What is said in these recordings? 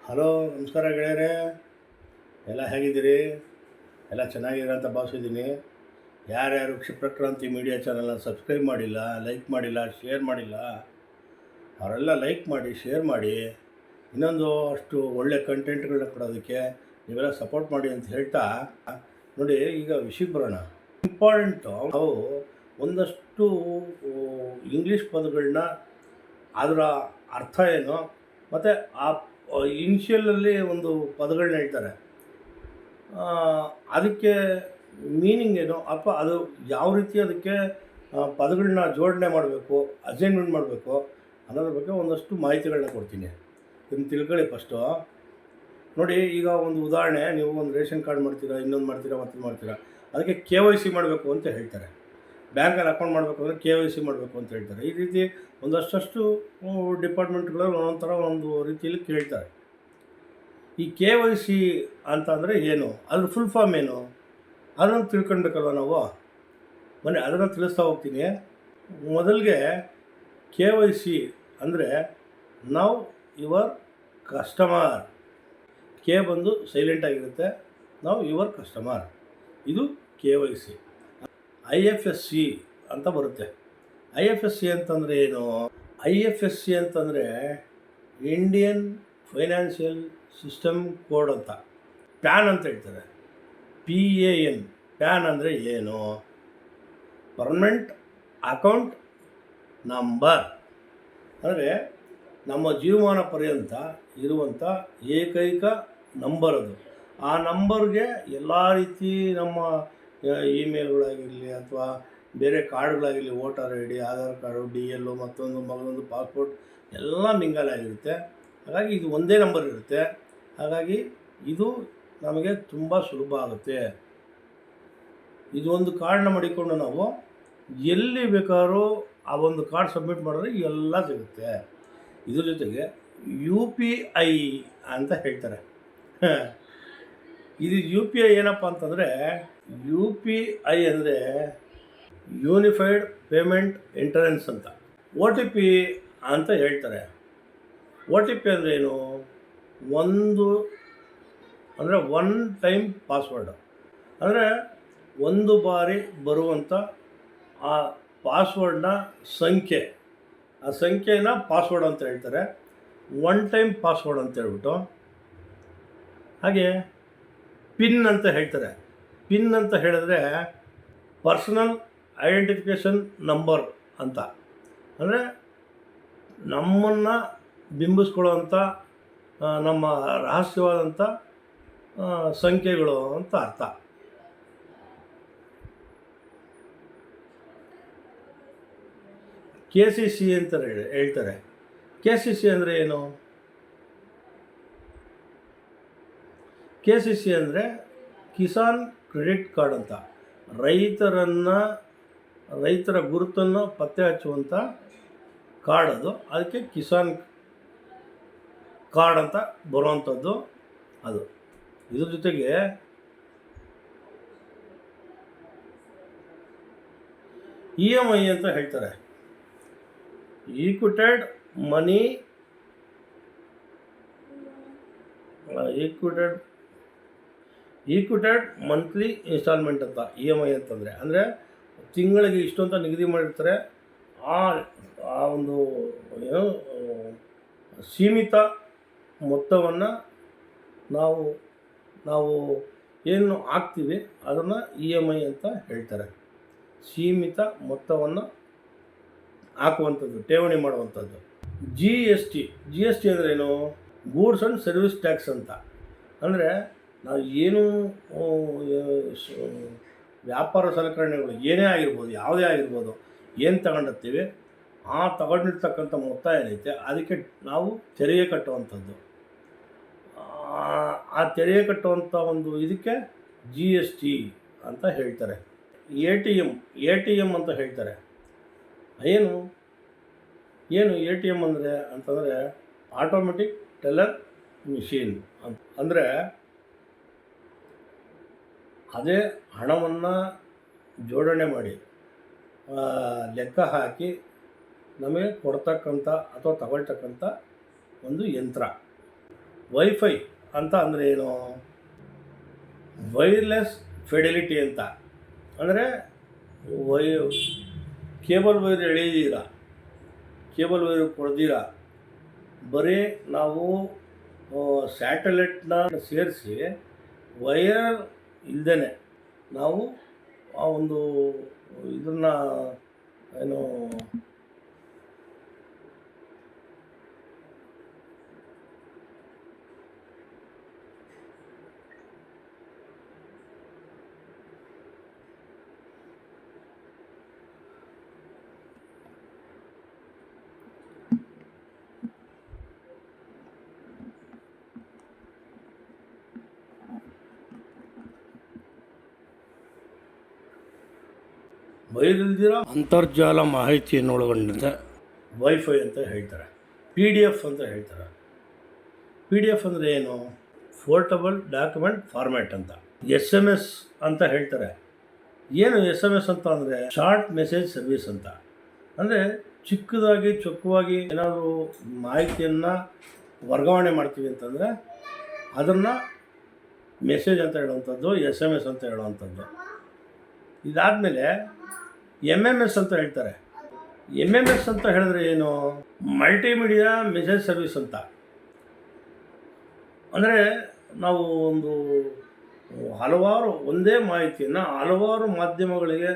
Hello, ನಮಸ್ಕಾರ ಗೆಳೆಯರೇ. ಎಲ್ಲ ಹೇಗಿದ್ದೀರಿ? ಎಲ್ಲ ಚೆನ್ನಾಗಿದ್ದೀರ ಅಂತ ಭಾವಿಸಿದ್ದೀನಿ. ಯಾರ್ಯಾರು ಕ್ಷಿಪ್ರಕ್ರಾಂತಿ ಮೀಡಿಯಾ ಚಾನಲ್ನ ಸಬ್ಸ್ಕ್ರೈಬ್ ಮಾಡಿಲ್ಲ, ಲೈಕ್ ಮಾಡಿಲ್ಲ, ಶೇರ್ ಮಾಡಿಲ್ಲ, ಅವರೆಲ್ಲ ಲೈಕ್ ಮಾಡಿ, ಶೇರ್ ಮಾಡಿ. ಇನ್ನೊಂದು ಅಷ್ಟು ಒಳ್ಳೆ ಕಂಟೆಂಟ್ಗಳನ್ನ ಕೊಡೋದಕ್ಕೆ ನೀವೆಲ್ಲ ಸಪೋರ್ಟ್ ಮಾಡಿ ಅಂತ ಹೇಳ್ತಾ, ನೋಡಿ ಈಗ ವಿಷಯಕ್ಕೆ ಬರೋಣ. ಇಂಪಾರ್ಟೆಂಟು, ನಾವು ಒಂದಷ್ಟು ಇಂಗ್ಲೀಷ್ ಪದಗಳನ್ನ, ಅದರ ಅರ್ಥ ಏನು, ಮತ್ತು ಆ ಇನಿಷಿಯಲಲ್ಲಿ ಒಂದು ಪದಗಳನ್ನ ಹೇಳ್ತಾರೆ, ಅದಕ್ಕೆ ಮೀನಿಂಗ್ ಏನು, ಅಥವಾ ಅದು ಯಾವ ರೀತಿ ಅದಕ್ಕೆ ಪದಗಳನ್ನ ಜೋಡಣೆ ಮಾಡಬೇಕು, ಅಸೈನ್ಮೆಂಟ್ ಮಾಡಬೇಕು ಅನ್ನೋದ್ರ ಬಗ್ಗೆ ಒಂದಷ್ಟು ಮಾಹಿತಿಗಳನ್ನ ಕೊಡ್ತೀನಿ. ಇದನ್ನು ತಿಳ್ಕೊಳ್ಳಿ ಫಸ್ಟು. ನೋಡಿ, ಈಗ ಒಂದು ಉದಾಹರಣೆ, ನೀವು ಒಂದು ರೇಷನ್ ಕಾರ್ಡ್ ಮಾಡ್ತೀರಾ, ಇನ್ನೊಂದು ಮಾಡ್ತೀರಾ, ಮತ್ತೊಂದು ಮಾಡ್ತೀರಾ, ಅದಕ್ಕೆ KYC ಮಾಡಬೇಕು ಅಂತ ಹೇಳ್ತಾರೆ. ಬ್ಯಾಂಕಲ್ಲಿ ಅಕೌಂಟ್ ಮಾಡಬೇಕು ಅಂದರೆ KYC ಮಾಡಬೇಕು ಅಂತ ಹೇಳ್ತಾರೆ. ಈ ರೀತಿ ಒಂದಷ್ಟು ಡಿಪಾರ್ಟ್ಮೆಂಟ್ಗಳಲ್ಲಿ ಒಂದೊಂಥರ ಒಂದು ರೀತಿಯಲ್ಲಿ ಕೇಳ್ತಾರೆ. ಈ KYC ಅಂತಂದರೆ ಏನು, ಅದ್ರ ಫುಲ್ ಫಾರ್ಮ್ ಏನು, ಅದನ್ನು ತಿಳ್ಕೊಳ್ಬೇಕಲ್ವ ನಾವು. ಬನ್ನಿ ಅದನ್ನು ತಿಳಿಸ್ತಾ ಹೋಗ್ತೀನಿ. ಮೊದಲಿಗೆ KYC ಅಂದರೆ ನೌ ಯುವರ್ ಕಸ್ಟಮರ್. ಕೆ ಬಂದು ಸೈಲೆಂಟಾಗಿರುತ್ತೆ, ನಾವು ಯುವರ್ ಕಸ್ಟಮರ್, ಇದು KYC. IFSC ಅಂತ ಬರುತ್ತೆ. IFSC ಅಂತಂದರೆ ಏನು? IFSC ಅಂತಂದರೆ ಇಂಡಿಯನ್ ಫೈನಾನ್ಷಿಯಲ್ ಸಿಸ್ಟಮ್ ಕೋಡ್ ಅಂತ. ಪ್ಯಾನ್ ಅಂತ ಹೇಳ್ತಾರೆ, PAN. ಪ್ಯಾನ್ ಅಂದರೆ ಏನು? Permanent account number. ಅಂದರೆ ನಮ್ಮ ಜೀವಮಾನ ಪರ್ಯಂತ ಇರುವಂಥ ಏಕೈಕ ನಂಬರ್ ಅದು. ಆ ನಂಬರ್ಗೆ ಎಲ್ಲ ರೀತಿ ನಮ್ಮ ಇಮೇಲ್ಗಳಾಗಿರಲಿ ಅಥವಾ ಬೇರೆ ಕಾರ್ಡ್ಗಳಾಗಿರಲಿ, voter ID, Aadhaar card, DL, ಮತ್ತೊಂದು ಪಾಸ್ಪೋರ್ಟ್ ಎಲ್ಲ ಮಿಂಗಲ್ ಆಗಿರುತ್ತೆ. ಹಾಗಾಗಿ ಇದು ಒಂದೇ ನಂಬರ್ ಇರುತ್ತೆ. ಹಾಗಾಗಿ ಇದು ನಮಗೆ ತುಂಬ ಸುಲಭ ಆಗುತ್ತೆ. ಇದು ಒಂದು ಕಾರ್ಡನ್ನ ಮಾಡಿಕೊಂಡು ನಾವು ಎಲ್ಲಿ ಬೇಕಾದ್ರೂ ಆ ಒಂದು ಕಾರ್ಡ್ ಸಬ್ಮಿಟ್ ಮಾಡಿದ್ರೆ ಎಲ್ಲ ಸಿಗುತ್ತೆ. ಇದ್ರ ಜೊತೆಗೆ UPI ಅಂತ ಹೇಳ್ತಾರೆ. ಇದು UPI ಏನಪ್ಪ ಅಂತಂದರೆ, UPI ಅಂದರೆ ಯೂನಿಫೈಡ್ ಪೇಮೆಂಟ್ ಇಂಟರೆನ್ಸ್ ಅಂತ. OTP ಅಂತ ಹೇಳ್ತಾರೆ. OTP ಅಂದರೆ ಏನು? One time password. ಅಂದರೆ ಒಂದು ಬಾರಿ ಬರುವಂಥ ಆ ಪಾಸ್ವರ್ಡ್ನ ಸಂಖ್ಯೆ, ಆ ಸಂಖ್ಯೆನ ಪಾಸ್ವರ್ಡ್ ಅಂತ ಹೇಳ್ತಾರೆ. ಒನ್ ಟೈಮ್ ಪಾಸ್ವರ್ಡ್ ಅಂತ ಹೇಳ್ಬಿಟ್ಟು. ಹಾಗೆ ಪಿನ್ ಅಂತ ಹೇಳ್ತಾರೆ. ಪಿನ್ ಅಂತ ಹೇಳಿದ್ರೆ ಪರ್ಸನಲ್ ಐಡೆಂಟಿಫಿಕೇಷನ್ ನಂಬರ್ ಅಂತ. ಅಂದರೆ ನಮ್ಮನ್ನು ಬಿಂಬಿಸ್ಕೊಳ್ಳೋವಂಥ ನಮ್ಮ ರಹಸ್ಯವಾದಂಥ ಸಂಖ್ಯೆಗಳು ಅಂತ ಅರ್ಥ. KCC ಅಂತ ಹೇಳ್ತಾರೆ. KCC ಅಂದರೆ ಏನು? KCC ಅಂದರೆ ಕಿಸಾನ್ ಕ್ರೆಡಿಟ್ ಕಾರ್ಡ್ ಅಂತ. ರೈತರ ಗುರುತನ್ನು ಪತ್ತೆ ಹಚ್ಚುವಂಥ ಕಾರ್ಡ್ ಅದು. ಅದಕ್ಕೆ ಕಿಸಾನ್ ಕಾರ್ಡ್ ಅಂತ ಬರುವಂಥದ್ದು ಅದು. ಇದ್ರ ಜೊತೆಗೆ EMI ಅಂತ ಹೇಳ್ತಾರೆ, ಈಕ್ವಿಟೆಡ್ ಮಂತ್ಲಿ ಇನ್ಸ್ಟಾಲ್ಮೆಂಟ್ ಅಂತ. EMI ಅಂತಂದರೆ ಅಂದರೆ ತಿಂಗಳಿಗೆ ಇಷ್ಟು ಅಂತ ನಿಗದಿ ಮಾಡಿರ್ತಾರೆ. ಆ ಒಂದು ಏನು ಸೀಮಿತ ಮೊತ್ತವನ್ನು ನಾವು ಏನು ಹಾಕ್ತೀವಿ ಅದನ್ನು EMI ಅಂತ ಹೇಳ್ತಾರೆ. ಸೀಮಿತ ಮೊತ್ತವನ್ನು ಹಾಕುವಂಥದ್ದು, ಠೇವಣಿ ಮಾಡುವಂಥದ್ದು. GST ಅಂದರೆ ಏನು? ಗೂಡ್ಸ್ ಆ್ಯಂಡ್ ಸರ್ವಿಸ್ ಟ್ಯಾಕ್ಸ್ ಅಂತ. ಅಂದರೆ ನಾವು ಏನು ವ್ಯಾಪಾರ ಸಲಕರಣೆಗಳು ಏನೇ ಆಗಿರ್ಬೋದು, ಯಾವುದೇ ಆಗಿರ್ಬೋದು, ಏನು ತಗೊಂಡಿರ್ತೀವಿ ಆ ತಗೊಂಡಿರ್ತಕ್ಕಂಥ ಮೊತ್ತ ಏನೈತೆ ಅದಕ್ಕೆ ನಾವು ತೆರಿಗೆ ಕಟ್ಟುವಂಥದ್ದು. ಆ ತೆರಿಗೆ ಕಟ್ಟುವಂಥ ಒಂದು ಇದಕ್ಕೆ GST ಅಂತ ಹೇಳ್ತಾರೆ. ATM ಅಂತ ಹೇಳ್ತಾರೆ. ಏನು ATM ಅಂತಂದರೆ ಆಟೋಮೆಟಿಕ್ ಟೆಲ್ಲರ್ ಮಿಷಿನ್ ಅಂತ. ಅಂದರೆ ಅದೇ ಹಣವನ್ನು ಜೋಡಣೆ ಮಾಡಿ ಲೆಕ್ಕ ಹಾಕಿ ನಮಗೆ ಕೊಡ್ತಕ್ಕಂಥ ಅಥವಾ ತಗೊಳ್ತಕ್ಕಂಥ ಒಂದು ಯಂತ್ರ. ವೈಫೈ ಅಂತ ಅಂದರೆ ಏನು? ವೈರ್ಲೆಸ್ ಫೆಡಿಲಿಟಿ ಅಂತ. ಅಂದರೆ ವೈ ಕೇಬಲ್ ವೈರ್ ಎಳೆಯೀರ, ಕೇಬಲ್ ವೈರ್ ಕೊಡ್ದಿರ, ಬರೀ ನಾವು ಸ್ಯಾಟಲೈಟ್ನ ಸೇರಿಸಿ ವೈರ್ ಇಲ್ಲದೇ ನಾವು ಆ ಒಂದು ಇದನ್ನು ಏನು ವೈರಿಲ್ದಿರ ಅಂತರ್ಜಾಲ ಮಾಹಿತಿಯನ್ನು ಒಳಗೊಂಡಂಥ ವೈಫೈ ಅಂತ ಹೇಳ್ತಾರೆ. PDF ಅಂತ ಹೇಳ್ತಾರೆ. PDF ಅಂದರೆ ಏನು? ಪೋರ್ಟಬಲ್ ಡಾಕ್ಯುಮೆಂಟ್ ಫಾರ್ಮ್ಯಾಟ್ ಅಂತ. SMS ಅಂತ ಹೇಳ್ತಾರೆ. ಏನು SMS ಅಂತ ಅಂದರೆ ಶಾರ್ಟ್ ಮೆಸೇಜ್ ಸರ್ವಿಸ್ ಅಂತ. ಅಂದರೆ ಚಿಕ್ಕದಾಗಿ ಚೊಕ್ಕವಾಗಿ ಏನಾದರೂ ಮಾಹಿತಿಯನ್ನು ವರ್ಗಾವಣೆ ಮಾಡ್ತೀವಿ ಅಂತಂದರೆ ಅದನ್ನು ಮೆಸೇಜ್ ಅಂತ ಹೇಳುವಂಥದ್ದು, SMS ಅಂತ ಹೇಳುವಂಥದ್ದು. ಇದಾದಮೇಲೆ MMS ಅಂತ ಹೇಳ್ತಾರೆ. MMS ಅಂತ ಹೇಳಿದ್ರೆ ಏನು? ಮಲ್ಟಿಮೀಡಿಯಾ ಮೆಸೇಜ್ ಸರ್ವಿಸ್ ಅಂತ. ಅಂದರೆ ನಾವು ಒಂದು ಹಲವಾರು ಒಂದೇ ಮಾಹಿತಿಯನ್ನು ಹಲವಾರು ಮಾಧ್ಯಮಗಳಿಗೆ,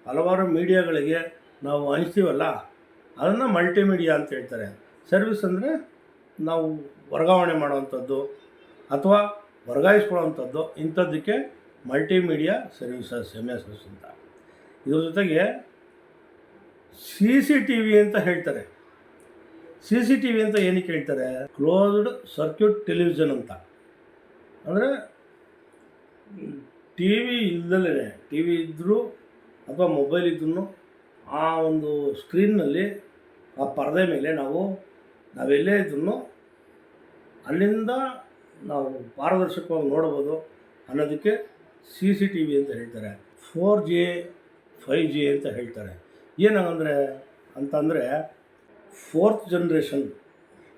ಹಲವಾರು ಮೀಡಿಯಾಗಳಿಗೆ ನಾವು ಹಂಚ್ತೀವಲ್ಲ, ಅದನ್ನು ಮಲ್ಟಿಮೀಡಿಯಾ ಅಂತ ಹೇಳ್ತಾರೆ. ಸರ್ವಿಸ್ ಅಂದರೆ ನಾವು ವರ್ಗಾವಣೆ ಮಾಡುವಂಥದ್ದು ಅಥವಾ ವರ್ಗಾಯಿಸ್ಕೊಳ್ಳೋವಂಥದ್ದು, ಇಂಥದ್ದಕ್ಕೆ ಮಲ್ಟಿಮೀಡಿಯಾ ಸರ್ವಿಸಸ್ MSS ಅಂತ. ಇದ್ರ ಜೊತೆಗೆ CCTV ಅಂತ ಹೇಳ್ತಾರೆ. CCTV ಅಂತ ಏನಕ್ಕೆ ಹೇಳ್ತಾರೆ? ಕ್ಲೋಸ್ಡ್ ಸರ್ಕ್ಯೂಟ್ ಟೆಲಿವಿಷನ್ ಅಂತ. ಅಂದರೆ ಟಿ ವಿ ಇದ್ದರೂ ಅಥವಾ ಮೊಬೈಲ್ ಇದ್ರೂ ಆ ಒಂದು ಸ್ಕ್ರೀನ್ನಲ್ಲಿ, ಆ ಪರದೆ ಮೇಲೆ ನಾವೆಲ್ಲೇ ಇದ್ರೂ ಅಲ್ಲಿಂದ ನಾವು ಪಾರದರ್ಶಕವಾಗಿ ನೋಡ್ಬೋದು ಅನ್ನೋದಕ್ಕೆ CCTV ಅಂತ ಹೇಳ್ತಾರೆ. 4G 5G ಅಂತ ಹೇಳ್ತಾರೆ. ಏನಂದರೆ ಅಂತಂದರೆ 4th ಜನರೇಷನ್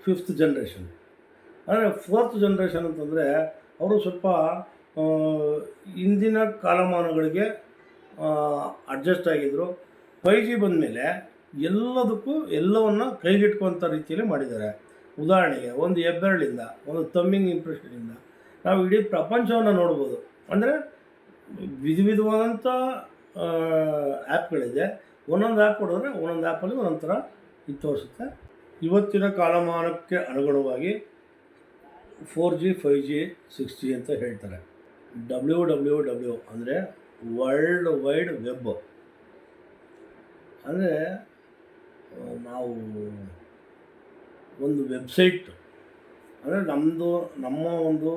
5th ಜನರೇಷನ್. ಅಂದರೆ 4th ಜನರೇಷನ್ ಅಂತಂದರೆ ಅವರು ಸ್ವಲ್ಪ ಇಂದಿನ ಕಾಲಮಾನಗಳಿಗೆ ಅಡ್ಜಸ್ಟ್ ಆಗಿದ್ದರು. 5G ಬಂದಮೇಲೆ ಎಲ್ಲದಕ್ಕೂ ಎಲ್ಲವನ್ನು ಕೈಗೆಟ್ಕುವಂಥ ರೀತಿಯಲ್ಲಿ ಮಾಡಿದ್ದಾರೆ. ಉದಾಹರಣೆಗೆ ಒಂದು ಹೆಬ್ಬೆರಳಿಂದ, ಒಂದು ತಮ್ಮಿಂಗ್ ಇಂಪ್ರೆಷನಿಂದ ನಾವು ಇಡೀ ಪ್ರಪಂಚವನ್ನು ನೋಡ್ಬೋದು. ಅಂದರೆ ವಿಧವಾದಂಥ ಆ್ಯಪ್ಗಳಿದೆ. ಒಂದೊಂದು ಆ್ಯಪ್ ಹೊಡೆದ್ರೆ ಒಂದೊಂದು ಆ್ಯಪಲ್ಲಿ ಒಂದೊಂದು ಥರ ಇದು ತೋರಿಸುತ್ತೆ. ಇವತ್ತಿನ ಕಾಲಮಾನಕ್ಕೆ ಅನುಗುಣವಾಗಿ 4G 5G 6G ಅಂತ ಹೇಳ್ತಾರೆ. WWW ಅಂದರೆ ವರ್ಲ್ಡ್ ವೈಡ್ ವೆಬ್. ಅಂದರೆ ನಾವು ಒಂದು ವೆಬ್ಸೈಟ್ ಅಂದರೆ ನಮ್ಮ ಒಂದು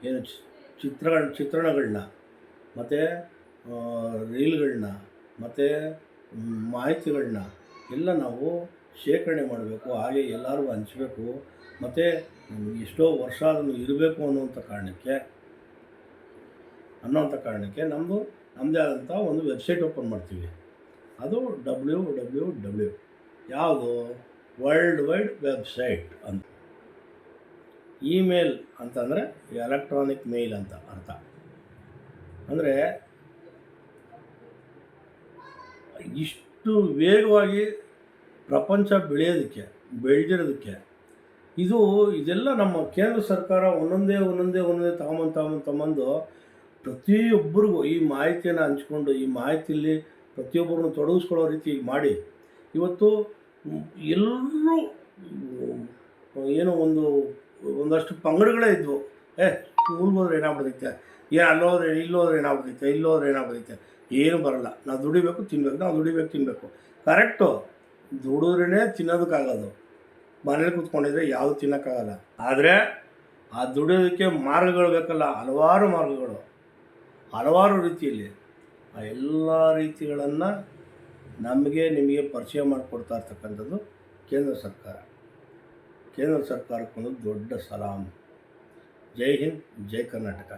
ಏನು ಚಿತ್ರಣಗಳನ್ನ ಮತ್ತು ರೀಲ್ಗಳನ್ನ ಮತ್ತು ಮಾಹಿತಿಗಳನ್ನ ಎಲ್ಲ ನಾವು ಶೇಖರಣೆ ಮಾಡಬೇಕು, ಹಾಗೆ ಎಲ್ಲರಿಗೂ ಹಂಚಬೇಕು. ಮತ್ತು ಎಷ್ಟೋ ವರ್ಷ ಅದನ್ನು ಇರಬೇಕು ಅನ್ನೋಂಥ ಕಾರಣಕ್ಕೆ ನಮ್ಮದೇ ಆದಂಥ ಒಂದು ವೆಬ್ಸೈಟ್ ಓಪನ್ ಮಾಡ್ತೀವಿ. ಅದು WWW ಯಾವುದು? ವರ್ಲ್ಡ್ ವೈಡ್ ವೆಬ್ಸೈಟ್ ಅಂತ. ಇಮೇಲ್ ಅಂತಂದರೆ ಎಲೆಕ್ಟ್ರಾನಿಕ್ ಮೇಲ್ ಅಂತ ಅರ್ಥ. ಅಂದರೆ ಇಷ್ಟು ವೇಗವಾಗಿ ಪ್ರಪಂಚ ಬೆಳೆದಿರೋದಕ್ಕೆ ಇದೆಲ್ಲ ನಮ್ಮ ಕೇಂದ್ರ ಸರ್ಕಾರ ಒಂದೊಂದೇ ತಗೊಂಬಂದು ಪ್ರತಿಯೊಬ್ಬರಿಗೂ ಈ ಮಾಹಿತಿಯನ್ನು ಹಂಚ್ಕೊಂಡು, ಈ ಮಾಹಿತಿಯಲ್ಲಿ ಪ್ರತಿಯೊಬ್ಬರನ್ನು ತೊಡಗಿಸ್ಕೊಳ್ಳೋ ರೀತಿ ಮಾಡಿ ಇವತ್ತು ಎಲ್ಲರೂ ಏನೋ ಒಂದಷ್ಟು ಪಂಗಡಗಳೇ ಇದ್ವು. ಸ್ಕೂಲ್ಗೆ ಹೋದ್ರೆ ಏನಾಗ್ಬಿಡ್ತೈತೆ, ಅಲ್ಲೋದ್ರೆ ಇಲ್ಲೋದ್ರೆ ಏನಾಗ್ಬಿಡ್ತೈತೆ, ಏನು ಬರಲ್ಲ. ನಾವು ದುಡಿಬೇಕು ತಿನ್ನಬೇಕು. ಕರೆಕ್ಟು, ದುಡಿದ್ರೇ ತಿನ್ನೋದಕ್ಕಾಗೋದು. ಮನೇಲಿ ಕೂತ್ಕೊಂಡಿದ್ರೆ ಯಾವುದು ತಿನ್ನೋಕ್ಕಾಗಲ್ಲ. ಆದರೆ ಆ ದುಡಿಯೋದಕ್ಕೆ ಮಾರ್ಗಗಳು ಬೇಕಲ್ಲ, ಹಲವಾರು ಮಾರ್ಗಗಳು, ಹಲವಾರು ರೀತಿಯಲ್ಲಿ. ಆ ಎಲ್ಲ ರೀತಿಗಳನ್ನು ನಿಮಗೆ ಪರಿಚಯ ಮಾಡಿಕೊಡ್ತಾ ಇರ್ತಕ್ಕಂಥದ್ದು ಕೇಂದ್ರ ಸರ್ಕಾರ. ಕೇಂದ್ರ ಸರ್ಕಾರಕ್ಕೊಂದು ದೊಡ್ಡ ಸಲಾಮ್. ಜೈ ಹಿಂದ್, ಜೈ ಕರ್ನಾಟಕ.